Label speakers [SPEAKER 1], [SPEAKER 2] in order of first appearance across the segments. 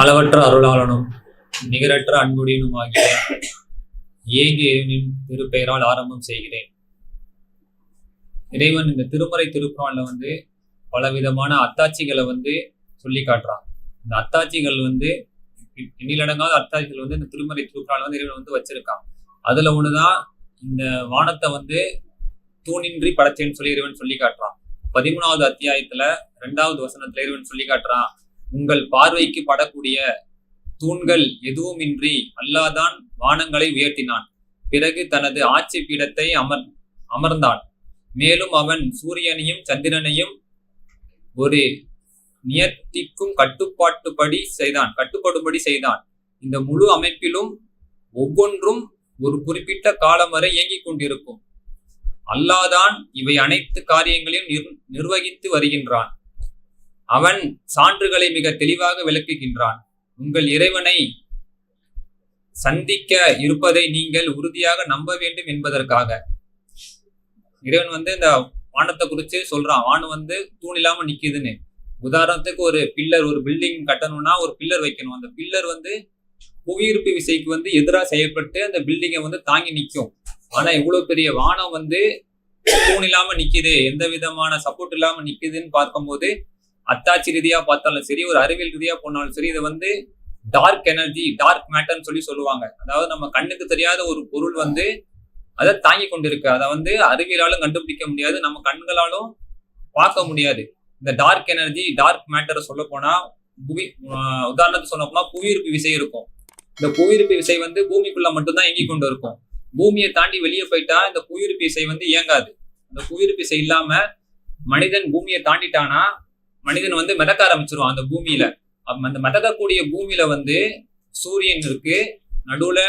[SPEAKER 1] அளவற்ற அருளாளனும் நிகரற்ற அன்புடையனும் ஆகிய ஏகேனின் திருப்பெயரால் ஆரம்பம் செய்கிறேன். இறைவன் இந்த திருமறை திருக்குறான்ல பலவிதமான அத்தாட்சிகளை சொல்லி காட்டுறான். இந்த அத்தாட்சிகள் எண்ணிலடங்காத அத்தாட்சிகள் இந்த திருமறை திருக்குறான்ல இறைவன் வச்சிருக்கான். அதுல ஒண்ணுதான் இந்த வானத்தை தூணின்றி படைச்சேன்னு சொல்லி இறைவன் சொல்லி காட்டுறான். 13வது அத்தியாயத்துல 2வது வசனத்துல இறைவன் சொல்லி காட்டுறான், உங்கள் பார்வைக்கு படக்கூடிய தூண்கள் எதுவுமின்றி அல்லாதான் வானங்களை உயர்த்தினான். பிறகு தனது ஆட்சி பீடத்தை அமர்ந்தான். மேலும் அவன் சூரியனையும் சந்திரனையும் ஒரு நியத்திக்கும் கட்டுப்படும்படி செய்தான். இந்த முழு அமைப்பிலும் ஒவ்வொன்றும் ஒரு குறிப்பிட்ட காலம் வரை இயங்கிக் கொண்டிருக்கும். அல்லாதான் இவை அனைத்து காரியங்களையும் நிர்வகித்து வருகின்றான். அவன் சான்றுகளை மிக தெளிவாக விளக்குகின்றான். உங்கள் இறைவனை சந்திக்க இருப்பதை நீங்கள் உறுதியாக நம்ப வேண்டும் என்பதற்காக இறைவன் இந்த வானத்தை குறிச்சு சொல்றான். வானம் தூண் இல்லாம நிக்குதுன்னு. உதாரணத்துக்கு ஒரு பில்லர், ஒரு பில்டிங் கட்டணும்னா ஒரு பில்லர் வைக்கணும். அந்த பில்லர் புவியீர்ப்பு விசைக்கு எதிராக செயல்பட்டு அந்த பில்டிங்கை தாங்கி நிற்கும். ஆனா இவ்வளவு பெரிய வானம் தூண் இல்லாம நிக்குது, எந்த விதமான சப்போர்ட் இல்லாம நிக்குதுன்னு பார்க்கும்போது அத்தாட்சி ரீதியா பார்த்தாலும் சரி, ஒரு அறிவியல் ரீதியா போனாலும் சரி, இதை டார்க் எனர்ஜி, டார்க் மேட்டர்ன்னு சொல்லுவாங்க. அதாவது நம்ம கண்ணுக்கு தெரியாத ஒரு பொருள் அதை தாங்கி கொண்டிருக்கு. அதை அறிவியலாலும் கண்டுபிடிக்க முடியாது, நம்ம கண்களாலும் பார்க்க முடியாது. இந்த டார்க் எனர்ஜி, டார்க் மேட்டரை சொல்ல போனா உதாரணத்துக்கு சொல்ல போனா புவியீர்ப்பு விசை இருக்கும். இந்த புவியீர்ப்பு விசை பூமிக்குள்ள மட்டும்தான் இயங்கி கொண்டு இருக்கும். பூமியை தாண்டி வெளியே போயிட்டா இந்த புவியீர்ப்பு விசை இயங்காது. அந்த புவியீர்ப்பு விசை இல்லாம மனிதன் பூமியை தாண்டிட்டானா மனிதன் மிதக்க ஆரம்பிச்சிருவான் அந்த பூமியில. அந்த மிதக்கக்கூடிய பூமியில சூரியன் இருக்கு, நடுவுல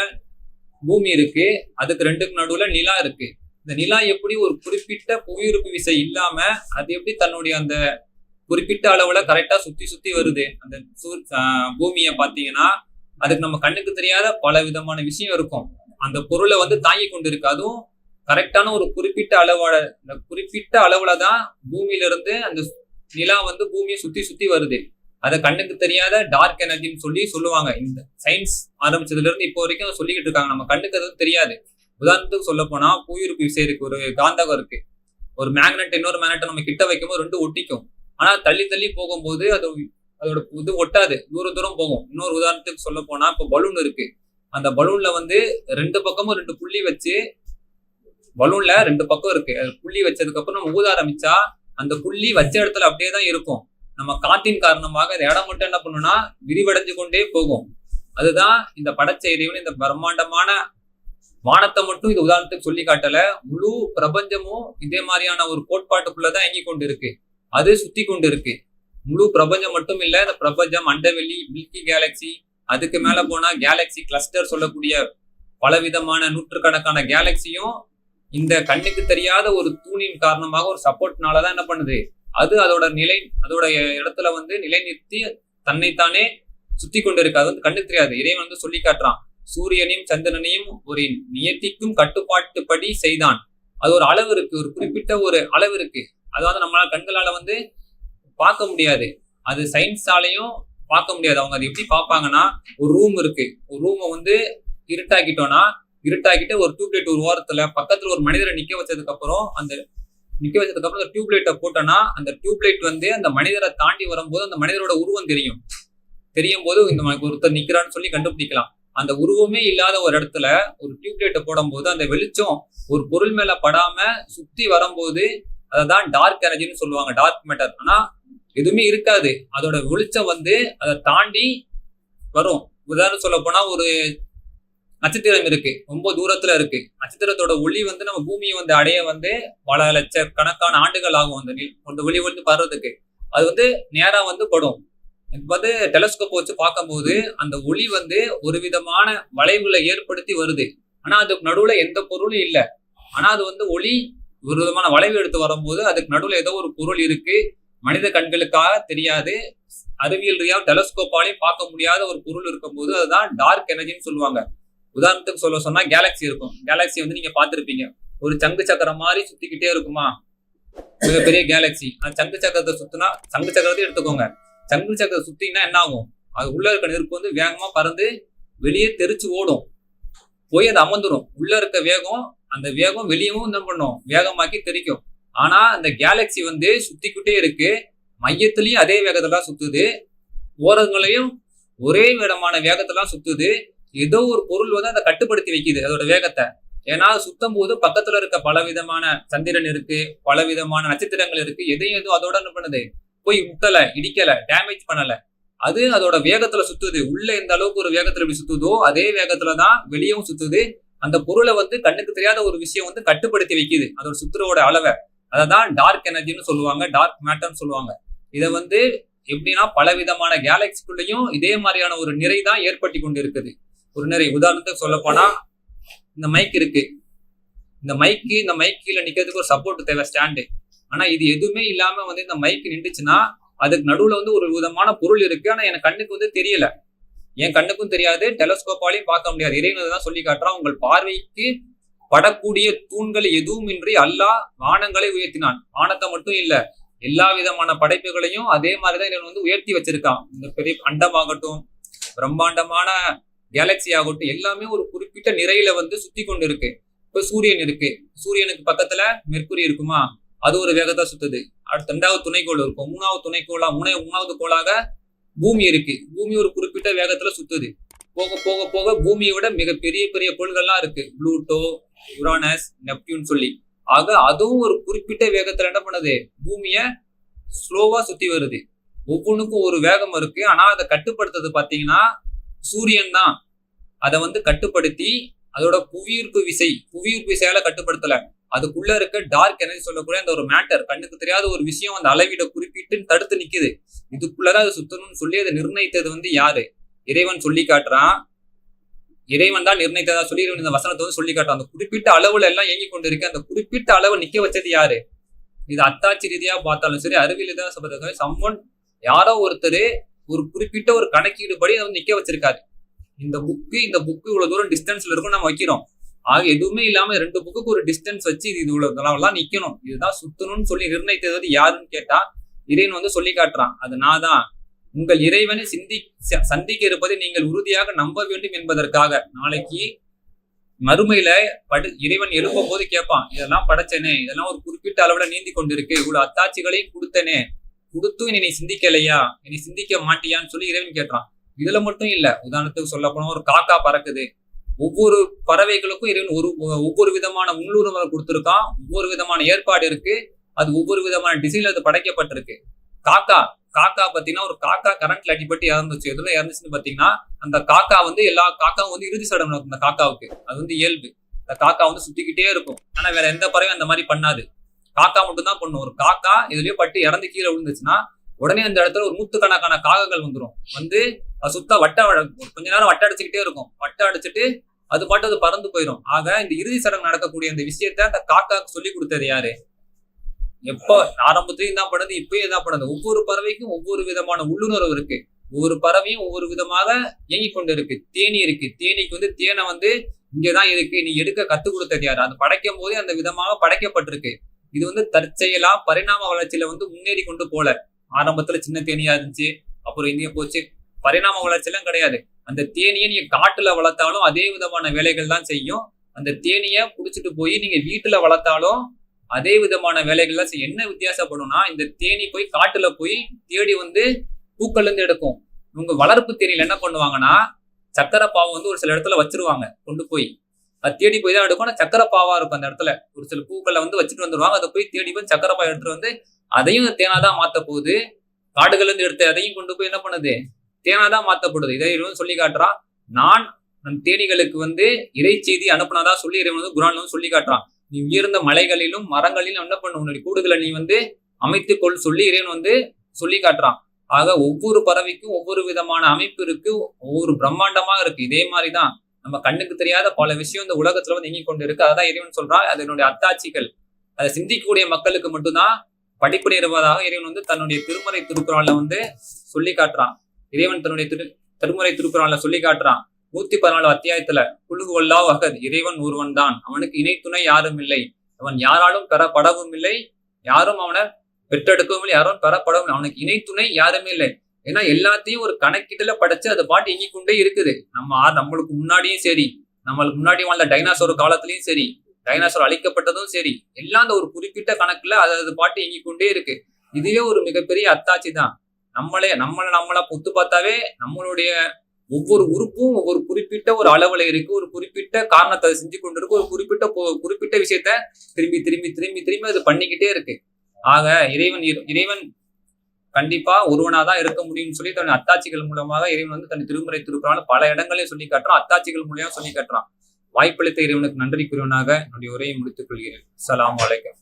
[SPEAKER 1] பூமி இருக்கு, அதுக்கு ரெண்டுக்கு நடுவுல நிலா இருக்கு. இந்த நிலா எப்படி ஒரு குறிப்பிட்ட புவியீர்ப்பு விசை இல்லாம அது எப்படி தன்னுடைய அந்த குறிப்பிட்ட அளவுல கரெக்டா சுத்தி வருது. அந்த பூமியை பாத்தீங்கன்னா அதுக்கு நம்ம கண்ணுக்கு தெரியாத பல விதமான விஷயம் இருக்கும். அந்த பொருளை தாங்கி கொண்டு இருக்கு. அதுவும் கரெக்டான ஒரு குறிப்பிட்ட அளவுலதான் பூமியில இருந்து அந்த நிலா பூமியை சுத்தி வருது. அதை கண்ணுக்கு தெரியாத டார்க் எனர்ஜின்னு சொல்லுவாங்க. இந்த சயின்ஸ் ஆரம்பிச்சதுல இருந்து இப்போ வரைக்கும் சொல்லிக்கிட்டு இருக்காங்க. நம்ம கண்ணுக்கு அது தெரியாது. உதாரணத்துக்கு சொல்ல போனா புவியீர்ப்பு விசை இருக்கு, ஒரு காந்தகம் இருக்கு, ஒரு மேக்னெட் இன்னொரு மேக்னெட்டை நம்ம கிட்ட வைக்கும்போது ரெண்டும் ஒட்டிக்கும். ஆனா தள்ளி போகும்போது அதோட இது ஒட்டாது, தூரம் போகும். இன்னொரு உதாரணத்துக்கு சொல்ல போனா இப்போ பலூன் இருக்கு. அந்த பலூன்ல ரெண்டு பக்கமும் 2 புள்ளி வச்சு, பலூன்ல 2 பக்கம் இருக்கு, புள்ளி வச்சதுக்கு அப்புறம் நம்ம ஊத ஆரம்பிச்சா அந்த புள்ளி வச்ச இடத்துல அப்படியே தான் இருக்கும். நம்ம காற்றின் காரணமாக இந்த இடம் மட்டும் என்ன பண்ணும்னா விரிவடைஞ்சு கொண்டே போகும். அதுதான் இந்த படைச்ச இறைவன் இந்த பிரம்மாண்டமான வானத்தை மட்டும் இது உதாரணத்துக்கு சொல்லி காட்டல. முழு பிரபஞ்சமும் இதே மாதிரியான ஒரு கோட்பாட்டுக்குள்ளதான் இயங்கி கொண்டு இருக்கு, அது சுத்தி கொண்டு இருக்கு. முழு பிரபஞ்சம் மட்டும் இல்ல, இந்த பிரபஞ்சம், அண்டவெளி, மில்கி கேலக்சி, அதுக்கு மேல போனா கேலக்சி கிளஸ்டர் சொல்லக்கூடிய பலவிதமான நூற்றுக்கணக்கான கேலக்சியும் இந்த கண்ணுக்கு தெரியாத ஒரு தூணின் காரணமாக, ஒரு சப்போர்ட்னாலதான் என்ன பண்ணுது, அது அதோட இடத்துல நிலை நிறுத்தி தன்னைத்தானே சுத்தி கொண்டு இருக்கு. அது கண்ணுக்கு தெரியாது. இறைவன் சொல்லி காட்டுறான், சூரியனையும் சந்திரனையும் ஒரு நியத்திக்கும் கட்டுப்பாட்டுப்படி செய்தான். அது ஒரு அளவு இருக்கு, ஒரு குறிப்பிட்ட ஒரு அளவு இருக்கு. அது நம்மளால கண்களால பார்க்க முடியாது, அது சயின்ஸாலையும் பார்க்க முடியாது. அவங்க அதை எப்படி பார்ப்பாங்கன்னா, ஒரு ரூம் இருக்கு, ஒரு ரூமை இருட்டாக்கிட்டு ஒரு டியூப்லைட் ஒரு ஓரத்துல பக்கத்துல ஒரு மனிதரை நிக்க வச்சதுக்கு அப்புறம் அந்த டியூப்லைட்டை போட்டோம்னா அந்த டியூப்லைட் அந்த மனிதரை தாண்டி வரும்போது அந்த மனிதரோட உருவம் தெரியும் போது இந்த ஒருத்தர் நிக்கிறான்னு சொல்லி கண்டுபிடிக்கலாம். அந்த உருவமே இல்லாத ஒரு இடத்துல ஒரு டியூப்லைட்டை போடும் போது அந்த வெளிச்சம் ஒரு பொருள் மேல படாம சுத்தி வரும்போது அதான் டார்க் எனர்ஜின்னு சொல்லுவாங்க, டார்க் மேட்டர். ஆனா எதுவுமே இருக்காது, அதோட வெளிச்சம் அதை தாண்டி வரும். உதாரணம் சொல்ல போனா ஒரு நட்சத்திரம் இருக்கு, ரொம்ப தூரத்துல இருக்கு. நட்சத்திரத்தோட ஒளி நம்ம பூமியை அடைய பல லட்சக்கணக்கான ஆண்டுகள் ஆகும் அந்த ஒளி படுறதுக்கு. அது நேரா படும். டெலஸ்கோப் வச்சு பார்க்கும்போது அந்த ஒளி ஒரு விதமான வளைவுகளை ஏற்படுத்தி வருது. ஆனா அதுக்கு நடுவுல எந்த பொருளும் இல்லை. ஆனா அது ஒளி ஒரு விதமான வளைவு எடுத்து வரும்போது அதுக்கு நடுவுல ஏதோ ஒரு பொருள் இருக்கு, மனித கண்களுக்காக தெரியாது, அறிவியல் ரீதியா டெலஸ்கோப்பாலையும் பார்க்க முடியாத ஒரு பொருள் இருக்கும் போது அதுதான் டார்க் எனர்ஜின்னு சொல்லுவாங்க. உதாரணத்துக்கு சொன்னா கேலக்சி இருக்கும். கேலக்சி நீங்க பார்த்திருப்பீங்க, ஒரு சங்கு சக்கரம் மாதிரி சுத்திக்கிட்டே இருக்குமா, மிகப்பெரிய கேலக்சி. அந்த சங்கு சக்கரத்தை சுத்தினா, சங்கு சக்கரத்தை எடுத்துக்கோங்க, சங்கு சக்கரம் சுத்தினா என்ன ஆகும், அது உள்ள இருக்க நெருப்பு வந்து வேகமா பறந்து வெளியே தெரிச்சு ஓடும், போய் அது அமர்ந்துடும். உள்ள இருக்க வேகம், அந்த வேகம் வெளியவும் என்ன பண்ணும், வேகமாக்கி தெரிக்கும். ஆனா அந்த கேலக்சி வந்து சுத்திக்கிட்டே இருக்கு, மையத்திலயும் அதே வேகத்துல சுத்துது, ஓரங்களையும் ஒரே விதமான வேகத்துல சுத்துது. ஏதோ ஒரு பொருள் வந்து அதை கட்டுப்படுத்தி வைக்குது அதோட வேகத்தை. ஏன்னா சுத்தம் போது பக்கத்துல இருக்க பல விதமான சந்திரன் இருக்கு, பல விதமான நட்சத்திரங்கள் இருக்கு, எதையும் எதுவும் அதோட என்ன பண்ணுது, போய் முட்டல, இடிக்கல, டேமேஜ் பண்ணல. அது அதோட வேகத்துல சுத்துது. உள்ள எந்த அளவுக்கு ஒரு வேகத்துல எப்படி சுத்துதோ அதே வேகத்துலதான் வெளியவும் சுத்துது. அந்த பொருளை வந்து கண்ணுக்கு தெரியாத ஒரு விஷயம் வந்து கட்டுப்படுத்தி வைக்குது அதோட சுத்துறோட அளவை. அததான் டார்க் எனர்ஜின்னு சொல்லுவாங்க, டார்க் மேட்டர்னு சொல்லுவாங்க. இதை வந்து எப்படின்னா பல விதமான கேலக்சிக்குள்ளேயும் இதே மாதிரியான ஒரு நிறை தான் ஏற்பட்டு கொண்டு இருக்குது. ஒரு நிறை உதாரணத்துக்கு சொல்ல போனா, இந்த மைக் இருக்கு, இந்த மைக் கீழே நிக்கிறதுக்கு ஒரு சப்போர்ட் தேவை, ஸ்டாண்டு. ஆனா இது எதுவுமே இல்லாம வந்து இந்த மைக் நின்றுச்சுன்னா அதுக்கு நடுவுல வந்து ஒரு விதமான பொருள் இருக்கு. ஆனா என் கண்ணுக்கு வந்து தெரியல, என் கண்ணுக்கும் தெரியாது, டெலஸ்கோப்பாலையும் பார்க்க முடியாது. இறைவன் தான் சொல்லி காட்டுறான், உங்கள் பார்வைக்கு படக்கூடிய தூண்கள் எதுவும் இன்றி அல்லாஹ் வானங்களை உயர்த்தினான். வானத்தை மட்டும் இல்ல, எல்லா விதமான படைப்புகளையும் அதே மாதிரிதான் இறைவன் வந்து உயர்த்தி வச்சிருக்கான். இந்த பெரிய அண்டமாகட்டும், பிரம்மாண்டமான கேலக்சி ஆகட்டும், எல்லாமே ஒரு குறிப்பிட்ட நிறையில வந்து சுத்தி கொண்டு இருக்கு. இப்ப சூரியன் இருக்கு, சூரியனுக்கு பக்கத்துல மெர்க்குரி இருக்குமா, அது ஒரு வேகத்தை சுத்துது. அடுத்த 2வது துணைக்கோள் இருக்கும், 3வது கோளாக பூமி இருக்கு, பூமி ஒரு குறிப்பிட்ட வேகத்துல சுத்துது. போக போக போக பூமியை விட மிக பெரிய பெரிய கோள்கள்லாம் இருக்கு, புளூட்டோ, யுரானஸ், நெப்டியூன் சொல்லி. ஆக அதுவும் ஒரு குறிப்பிட்ட வேகத்துல என்ன பண்ணுது, பூமிய ஸ்லோவா சுத்தி வருது. ஒவ்வொன்றுக்கும் ஒரு வேகம் இருக்கு. ஆனா அதை கட்டுப்படுத்துறது பாத்தீங்கன்னா சூரியன் தான். அதை வந்து கட்டுப்படுத்தி அதோட புவியீர்ப்பு விசையால கட்டுப்படுத்தல, அதுக்குள்ள இருக்க டார்க் எனர்ஜி சொல்லக்கூடிய அந்த ஒரு மேட்டர், கண்ணுக்கு தெரியாத ஒரு விஷயம் அந்த அளவிட குறிப்பிட்டு தடுத்து நிக்குது. இதுக்குள்ளதான் அது சுத்தணும்னு சொல்லி அதை நிர்ணயித்தது வந்து யாரு, இறைவன் சொல்லி காட்டுறான். இறைவன் தான் நிர்ணயித்ததா சொல்லி இறைவன் இந்த வசனத்தை வந்து சொல்லி காட்டுறான். அந்த குறிப்பிட்ட அளவுல எல்லாம் இயங்கி கொண்டு இருக்கு, அந்த குறிப்பிட்ட அளவு நிக்க வச்சது யாரு? இது அத்தாட்சி ரீதியா பார்த்தாலும் சரி, அறிவியல் ரீதியா சொல்றது சம்மன், யாரோ ஒருத்தர் ஒரு குறிப்பிட்ட ஒரு கணக்கீடு படி அதை வந்து நிக்க வச்சிருக்காரு. இந்த புக்கு இவ்வளவு தூரம் டிஸ்டன்ஸ்ல இருக்கும் நம்ம வைக்கிறோம். ஆக எதுவுமே இல்லாம 2 புக்குக்கு ஒரு டிஸ்டன்ஸ் வச்சு இது இவ்வளவுலாம் நிக்கணும், இதுதான் சுத்தணும்னு சொல்லி நிர்ணயித்தது யாருன்னு கேட்டா இறைவன் வந்து சொல்லி காட்டுறான். அது நான் தான். உங்கள் இறைவனை சந்திக்க இருப்பதை நீங்கள் உறுதியாக நம்ப வேண்டும் என்பதற்காக. நாளைக்கு மறுமையில இறைவன் எழுப்பும் போது கேட்பான், இதெல்லாம் படைச்சனே, இதெல்லாம் ஒரு குறிப்பிட்ட அளவுல நீந்தி கொண்டிருக்கு, இவ்வளவு அத்தாட்சிகளையும் கொடுத்தனே, கொடுத்தும் நீ சிந்திக்கலையா, நீ சிந்திக்க மாட்டியான்னு சொல்லி இறைவன் கேட்றான். இதுல மட்டும் இல்ல, உதாரணத்துக்கு சொல்ல போனா ஒரு காக்கா பறக்குது. ஒவ்வொரு பறவைகளுக்கும் இறைவன் ஒவ்வொரு விதமான உள்ளுணர்வை கொடுத்திருக்கான், ஒவ்வொரு விதமான ஏற்பாடு இருக்கு, அது ஒவ்வொரு விதமான டிசைன்ல அது படைக்கப்பட்டிருக்கு. காக்கா பாத்தீங்கன்னா, ஒரு காக்கா கரண்ட்ல அடிபட்டு இறந்துச்சு. எதுல இறந்துச்சுன்னு பாத்தீங்கன்னா, அந்த காக்கா வந்து எல்லா காக்காவும் வந்து இறுதி சடங்கு நடக்கும். அந்த காக்காவுக்கு அது வந்து இயல்பு, அந்த காக்கா வந்து சுத்திக்கிட்டே இருக்கும். ஆனா வேற எந்த பறவையும் அந்த மாதிரி பண்ணாது, காக்கா மட்டும் தான் பண்ணும். ஒரு காக்கா இதுலயே பட்டு இறந்து கீழே விழுந்துச்சுன்னா உடனே அந்த இடத்துல ஒரு 100கணக்கான காகங்கள் வந்துடும், வந்து அது சுத்த கொஞ்ச நேரம் வட்ட அடிச்சுக்கிட்டே இருக்கும். வட்ட அடிச்சுட்டு அது பாட்டு அது பறந்து போயிடும். ஆக இந்த இறுதி சடங்கு நடக்கக்கூடிய இந்த விஷயத்த அந்த காக்காக்கு சொல்லி கொடுத்தது யாரு? எப்ப ஆரம்பத்திலையும் தான் படுது, இப்பயும் தான் படுது. ஒவ்வொரு பறவைக்கும் ஒவ்வொரு விதமான உள்ளுணர்வு இருக்கு, ஒவ்வொரு பறவையும் ஒவ்வொரு விதமாக இயங்கி கொண்டு இருக்கு. தேனி இருக்கு, தேனிக்கு வந்து தேனை வந்து இங்கதான் இருக்கு, நீ எடுக்க கத்து கொடுத்தது யாரு? அது படைக்கும் போதே அந்த விதமாக படைக்கப்பட்டிருக்கு. இது வந்து தற்செயலா பரிணாம வளர்ச்சியில வந்து முன்னேறி கொண்டு போல. ஆரம்பத்துல சின்ன தேனியா இருந்துச்சு, அப்புறம் இந்திய போச்சு. பரிணாம வளர்ச்சி எல்லாம் கிடையாது. அந்த தேனியை நீங்க காட்டுல வளர்த்தாலும் அதே விதமான வேலைகள் தான் செய்யும். அந்த தேனிய புடிச்சிட்டு போய் நீங்க வீட்டுல வளர்த்தாலும் அதே விதமான வேலைகள் தான் செய்யும். என்ன வித்தியாசப்படும்னா, இந்த தேனி போய் காட்டுல போய் தேடி வந்து பூக்கள்ல இருந்து எடுக்கும். இவங்க வளர்ப்பு தேனியில என்ன பண்ணுவாங்கன்னா, சக்கரை பாவை வந்து ஒரு சில இடத்துல வச்சிருவாங்க, கொண்டு போய் அது தேடி போய் தான் எடுக்கும். ஆனா சக்கரை பாவா இருக்கும் அந்த இடத்துல. ஒரு சில பூக்களை வந்து வச்சுட்டு வந்துருவாங்க, அதை போய் தேடி போய் சக்கரை பாவை எடுத்துட்டு வந்து அதையும் தேனாதான் மாத்த போகுது. காடுகள்ல இருந்து எடுத்து அதையும் கொண்டு போய் என்ன பண்ணுது, தேனாதான் மாத்தப்படுது. இதை இறைவன் சொல்லி காட்டுறான். நான் தேனிகளுக்கு வந்து இறை செய்தி அனுப்புனதா சொல்லி இறைவன் வந்து குர்ஆன்ல வந்து சொல்லி காட்டுறான். நீ உயர்ந்த மலைகளிலும் மரங்களிலும் என்ன பண்ண, உன்னுடைய கூடுகளை நீ வந்து அமைத்துக்கொள் சொல்லி இறைவன் வந்து சொல்லி காட்டுறான். ஆக ஒவ்வொரு பறவைக்கும் ஒவ்வொரு விதமான அமைப்பு இருக்கு, ஒவ்வொரு பிரம்மாண்டமா இருக்கு. இதே மாதிரிதான் நம்ம கண்ணுக்கு தெரியாத பல விஷயம் இந்த உலகத்துல வந்து இயங்கி கொண்டு இருக்கு. அதான் இறைவன் சொல்றான், அதனுடைய அத்தாட்சிகள் அதை சிந்திக்கக்கூடிய மக்களுக்கு மட்டும்தான் படிப்பு இருப்பதாக இறைவன் வந்து தன்னுடைய திருமறை திருக்குறான்ல வந்து சொல்லி காட்டுறான். இறைவன் தன்னுடைய திருமறை திருக்குறான்ல சொல்லி காட்டுறான். 114 அத்தியாயத்துல குல்ஹு வல்லாஹு அஹத், இறைவன் ஒருவன் தான், அவனுக்கு இணை துணை யாரும் இல்லை, அவன் யாராலும் பெறப்படவும் இல்லை, யாரும் அவனை பெற்றெடுக்கவும் இல்லை, யாரும் பெறப்படவும் இல்லை, அவனுக்கு இணை துணை யாருமே இல்லை. ஏன்னா எல்லாத்தையும் ஒரு கணக்கிட்டுல படைச்சு அது பாட்டு இயங்கிக்கொண்டே இருக்குது. நம்மளுக்கு முன்னாடியும் சரி, நம்மளுக்கு முன்னாடி வாழ்ந்த டைனாசோர் காலத்திலயும் சரி, டைனாசோர் அழிக்கப்பட்டதும் சரி, எல்லாம் அந்த ஒரு குறிப்பிட்ட கணக்குல அது பாட்டு இயங்கிக்கொண்டே இருக்கு. இதுவே ஒரு மிகப்பெரிய அத்தாட்சி தான். நம்மள பொத்து பார்த்தாவே நம்மளுடைய ஒவ்வொரு உறுப்பும் ஒவ்வொரு குறிப்பிட்ட ஒரு அளவுல இருக்கு, ஒரு குறிப்பிட்ட காரணத்தை செஞ்சு கொண்டு இருக்கு, ஒரு குறிப்பிட்ட விஷயத்த திரும்பி திரும்பி திரும்பி திரும்பி அது பண்ணிக்கிட்டே இருக்கு. ஆக இறைவன் கண்டிப்பா ஒருவனாதான் இருக்க முடியும்னு சொல்லி தன் அத்தாட்சிகள் மூலமாக இறைவன் வந்து தன் திருமுறை திருக்குறான் பல இடங்களையும் சொல்லி காட்டுறான், அத்தாட்சிகள் மூலியமா சொல்லி காட்டுறான். வாய்ப்பளித்த இறைவனுக்கு நன்றி கூறியவனாக என்னுடைய உரையை முடித்துக் கொள்கிறேன். அஸ்ஸலாமு அலைக்கும்.